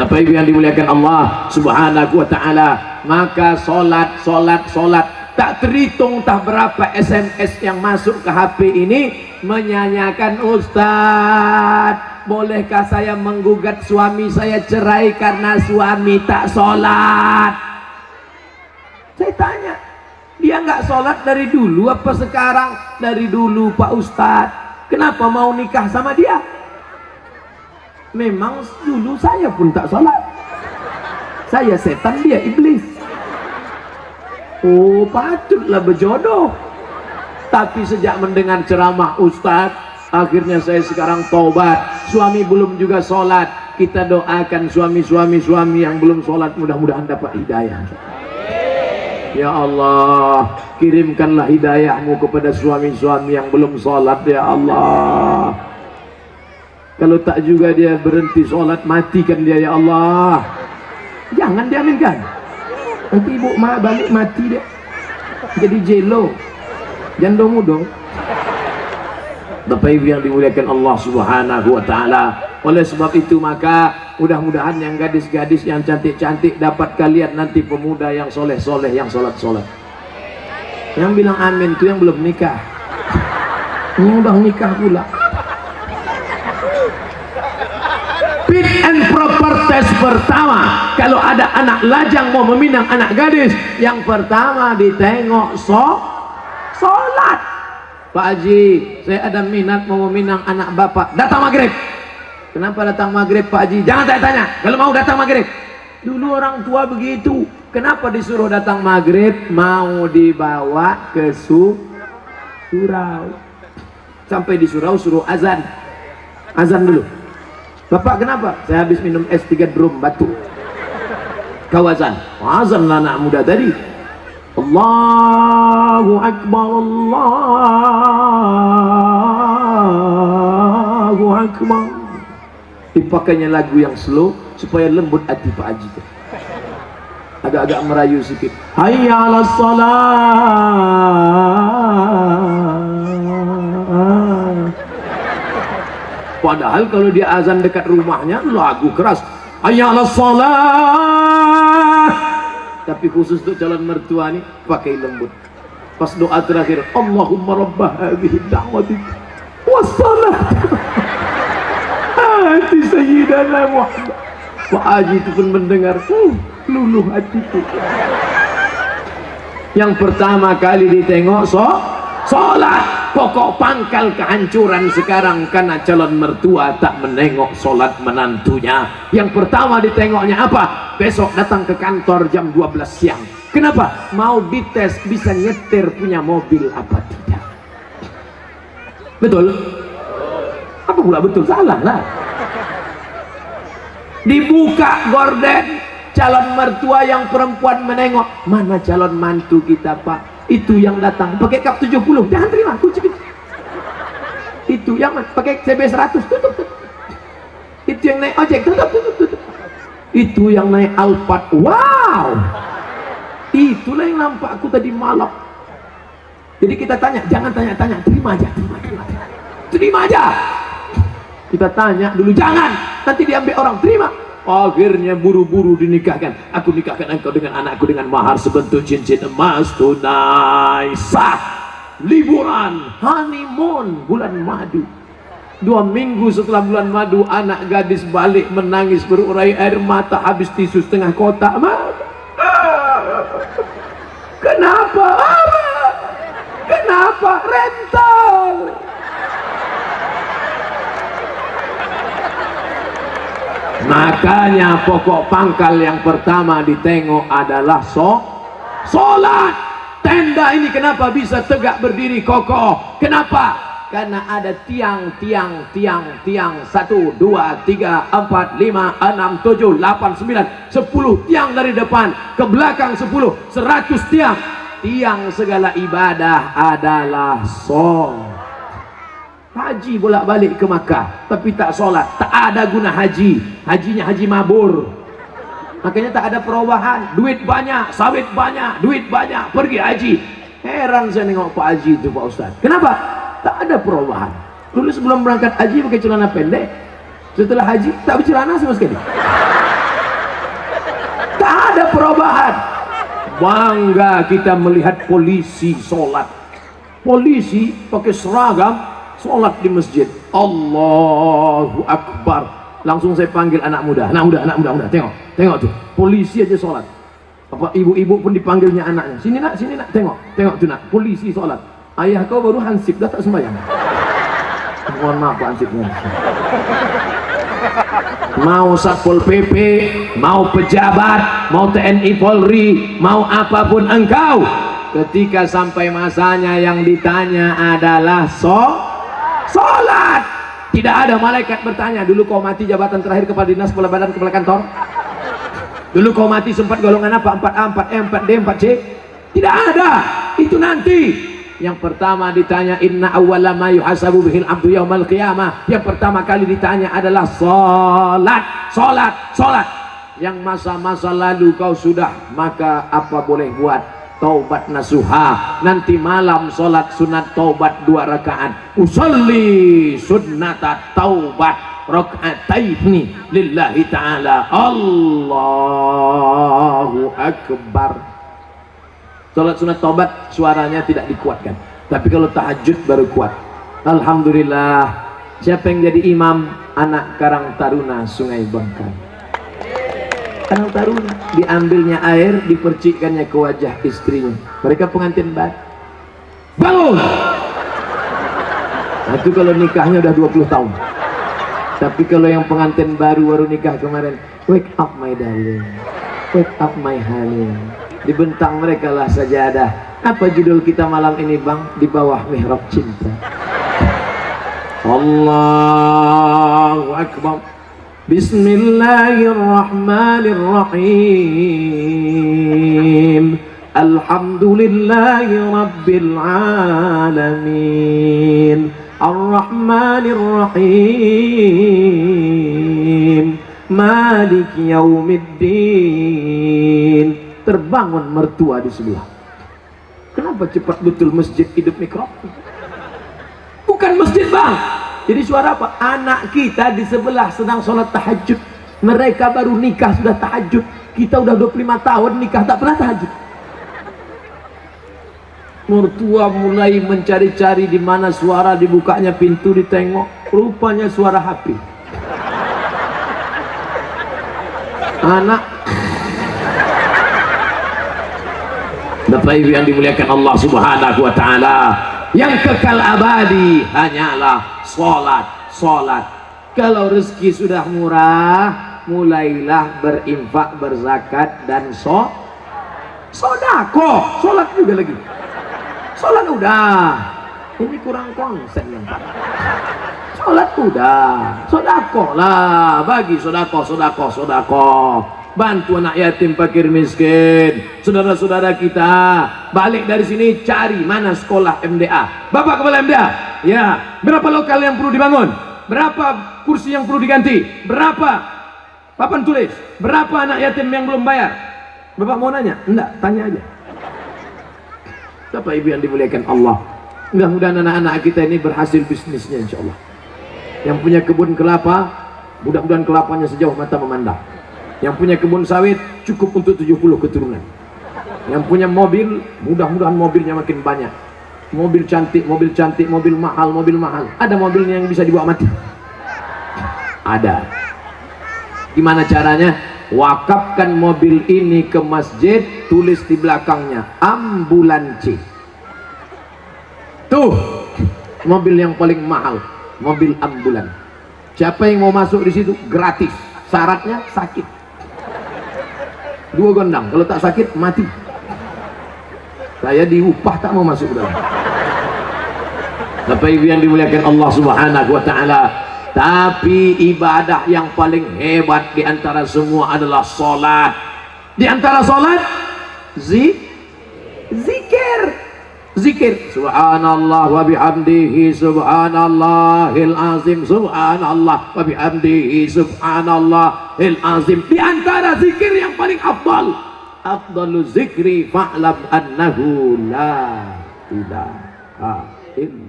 Bapak Ibu yang dimuliakan Allah Subhanahu wa taala, maka salat tak terhitung tak berapa SMS yang masuk ke HP ini menyanyikan, Ustaz, bolehkah saya menggugat suami saya cerai karena suami tak sholat? Saya tanya, dia nggak sholat dari dulu apa sekarang? Dari dulu Pak Ustadz. Kenapa mau nikah sama dia? Memang dulu saya pun tak sholat. Saya setan, dia iblis. Oh, patutlah berjodoh. Tapi sejak mendengar ceramah Ustadz, akhirnya saya sekarang taubat. Suami belum juga sholat. Kita doakan suami yang belum sholat, mudah-mudahan dapat hidayah. Ya Allah, kirimkanlah hidayahmu kepada suami-suami yang belum sholat, ya Allah. Kalau tak juga dia berhenti sholat, matikan dia, ya Allah. Jangan diaminkan. Nanti ibu balik mati dia. Jadi jelo. Jandong mudong. Bapak Ibu yang dimuliakan Allah Subhanahu wa taala. Oleh sebab itu maka mudah-mudahan yang gadis-gadis yang cantik-cantik dapat kalian nanti pemuda yang soleh-soleh, yang sholat-sholat. Yang bilang amin itu yang belum nikah. Ini udah nikah pula. Fit and proper test pertama, kalau ada anak lajang mau meminang anak gadis, yang pertama ditengok sholat. Pak Haji, saya ada minat mau meminang anak bapak. Datang maghrib. Kenapa datang maghrib Pak Haji? Jangan tanya-tanya. Kalau mau datang maghrib. Dulu orang tua begitu. Kenapa disuruh datang maghrib? Mau dibawa ke surau. Sampai di surau suruh azan. Azan dulu. Bapak kenapa? Saya habis minum es 3 drum batu. Kau azan. Azan lah anak muda tadi. Allahu Akbar, Allahu Akbar. Dipakainya lagu yang slow supaya lembut hati Pak Haji. Agak-agak merayu sedikit. Hayya 'alas shalah. Padahal kalau dia azan dekat rumahnya lagu keras. Hayya 'alas shalah. Tapi khusus untuk calon mertua nih pakai lembut. Pas doa terakhir, Allahumma rabbah hadhihi da'wati wassalat hati Sayyidana Muhammad. Pak Haji itu pun mendengar, luluh hatiku. Yang pertama kali ditengok sholat. Pokok pangkal kehancuran sekarang karena calon mertua tak menengok sholat menantunya. Yang pertama ditengoknya apa? Besok datang ke kantor jam 12 siang. Kenapa? Mau dites bisa nyetir punya mobil apa tidak. Betul? Apa pula betul? Salah lah. Dibuka gorden, calon mertua yang perempuan menengok. Mana calon mantu kita Pak? Itu yang datang pakai kap 70, jangan terima, kunci. Itu yang pakai CB 100, tutup. Itu yang naik ojek, tutup. Itu yang naik Alphard, wow. Itulah yang nampak aku tadi malam. Jadi kita tanya, jangan tanya-tanya, terima aja. Kita tanya dulu, jangan, nanti diambil orang, terima. Akhirnya buru-buru dinikahkan. Aku nikahkan engkau dengan anakku dengan mahar sebentuk cincin emas tunai sah. Liburan honeymoon bulan madu. 2 minggu setelah bulan madu, anak gadis balik menangis berurai air mata, habis tisu setengah kotak. Kenapa rental? Makanya pokok pangkal yang pertama ditengok adalah sholat. Tenda ini kenapa bisa tegak berdiri kokoh? Kenapa? Karena ada tiang 1, 2, 3, 4, 5, 6, 7, 8, 9, 10 tiang dari depan ke belakang 10, 100 tiang. Tiang segala ibadah adalah sholat. Haji bolak-balik ke Makkah tapi tak sholat, tak ada guna haji. Hajinya haji mabur. Makanya tak ada perubahan. Duit banyak, sawit banyak, duit banyak, pergi haji. Heran saya nengok Pak Haji itu Pak Ustaz. Kenapa? Tak ada perubahan. Dulu sebelum berangkat haji pakai celana pendek, setelah haji tak bercelana sama sekali. ada perubahan. Bangga kita melihat polisi sholat. Polisi pakai seragam sholat di masjid. Allahu Akbar. Langsung saya panggil anak muda. Anak muda, tengok tuh. Polisi aja sholat. Apa ibu-ibu pun dipanggilnya anaknya. Sini nak, tengok tuh nak. Polisi sholat. Ayah kau baru hansip, dah tak sembahyang. Mohon maaf Pak Hansipnya. Mau Satpol PP, mau pejabat, mau TNI Polri, mau apapun engkau, ketika sampai masanya yang ditanya adalah sholat. Tidak ada malaikat bertanya, dulu kau mati jabatan terakhir kepala dinas, kepala badan, kepala kantor. Dulu kau mati sempat golongan apa? 4A, 4E, 4D, 4C. Tidak ada. Itu nanti. Yang pertama ditanya, inna awwala ma yuhasabu bihil abdu yaumal qiyamah. Yang pertama kali ditanya adalah sholat. Yang masa-masa lalu kau sudah, maka apa boleh buat? Taubat nasuha. Nanti malam sholat sunat taubat 2 rakaat. Usolli sunnata taubat raka'ataini lillahi ta'ala. Allahu Akbar. Sholat sunat taubat suaranya tidak dikuatkan, tapi kalau tahajud baru kuat. Alhamdulillah. Siapa yang jadi imam? Anak Karang Taruna Sungai Bangkai. Karang Taruna, diambilnya air, dipercikkannya ke wajah istrinya. Mereka pengantin baru. Bangun! Nah, itu kalau nikahnya udah 20 tahun. Tapi kalau yang pengantin baru nikah kemarin, wake up my darling, wake up my honey. Dibentang mereka lah sajadah. Apa judul kita malam ini bang? Di bawah mihrab cinta. Allahu Akbar. Bismillahirrahmanirrahim. Alhamdulillahi Rabbil Alamin. Ar-Rahmanirrahim. Malik Yaumiddin. Terbangun mertua di sebelah. Kenapa cepat betul masjid hidup mikrofon? Bukan masjid bang. Jadi suara apa? Anak kita di sebelah sedang sholat tahajud. Mereka baru nikah sudah tahajud. Kita udah 25 tahun nikah tak pernah tahajud. Mertua mulai mencari-cari di mana suara, dibukanya pintu, ditengok. Rupanya suara HP. Anak Bapak Ibu yang dimuliakan Allah Subhanahu wa taala, yang kekal abadi hanyalah sholat. Kalau rezeki sudah murah, mulailah berinfak, berzakat dan sodako. Sholat juga lagi. Sholat udah. Ini kurang konsen yang sholat udah. Sodako lah, bagi sodako. Bantu anak yatim, fakir miskin, saudara-saudara kita. Balik dari sini cari mana sekolah MDA. Bapak kepala MDA, ya, berapa lokal yang perlu dibangun, berapa kursi yang perlu diganti, berapa papan tulis, berapa anak yatim yang belum bayar. Bapak mau nanya? Enggak, tanya aja. Bapak Ibu yang dimuliakan Allah, mudah-mudahan anak-anak kita ini berhasil bisnisnya insya Allah. Yang punya kebun kelapa, mudah-mudahan kelapanya sejauh mata memandang. Yang punya kebun sawit cukup untuk 70 keturunan. Yang punya mobil, mudah-mudahan mobilnya makin banyak. Mobil cantik, mobil mahal. Ada mobilnya yang bisa dibawa mati? Ada. Gimana caranya? Wakafkan mobil ini ke masjid, tulis di belakangnya ambulansi. Tuh, mobil yang paling mahal, mobil ambulan. Siapa yang mau masuk di situ? Gratis. Syaratnya sakit. 2 gondang, kalau tak sakit mati. Saya diupah tak mau masuk dalam. Bapak Ibu yang dimuliakan Allah Subhanahu wa taala, tapi ibadah yang paling hebat di antara semua adalah salat. Di antara salat zikir. Subhanallah wa bihamdihi subhanallahil azim, subhanallah wa bihamdihi subhanallahil azim. Di antara zikir yang paling afdalu zikri fa'lam annahu la ilaha illallah.